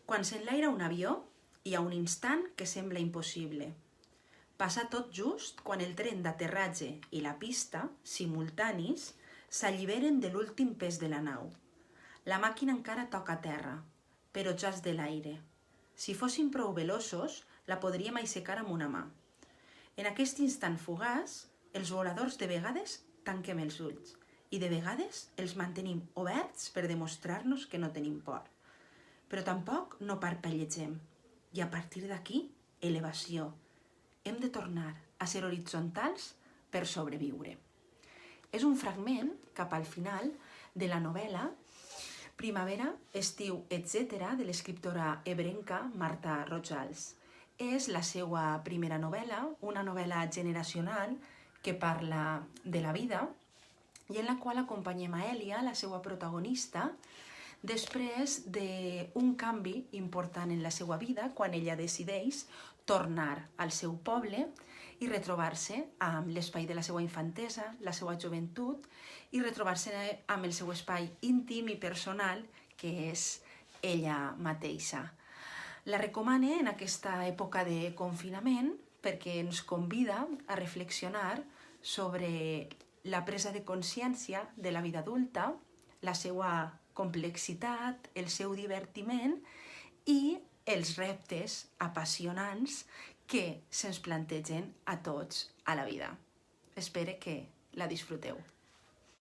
Quan s'enlaira un avió, hi ha un instant que sembla impossible. Passa tot just quan el tren d'aterratge i la pista, simultanis, s'alliberen de l'últim pes de la nau. La màquina encara toca terra, però ja és de l'aire. Si fóssim prou veloços, la podríem aixecar amb una mà. En aquest instant fugaç, els voladors de vegades tanquem els ulls i de vegades els mantenim oberts per demostrar-nos que no tenim por. Però tampoc no parpellegem. I a partir d'aquí, elevació. Hem de tornar a ser horitzontals per sobreviure. És un fragment cap al final de la novel·la Primavera, estiu, etc. de l'escriptora ebrenca Marta Rojals. És la seva primera novel·la, una novel·la generacional que parla de la vida i en la qual acompanyem a Èlia, la seva protagonista, després d'un canvi important en la seva vida, quan ella decideix tornar al seu poble i retrobar-se amb l'espai de la seva infantesa, la seva joventut, i retrobar-se amb el seu espai íntim i personal, que és ella mateixa. La recomane en aquesta època de confinament perquè ens convida a reflexionar sobre la presa de consciència de la vida adulta, la seva complexitat, el seu divertiment i els reptes apassionants que se'ns plantegen a tots a la vida. Espero que la disfruteu.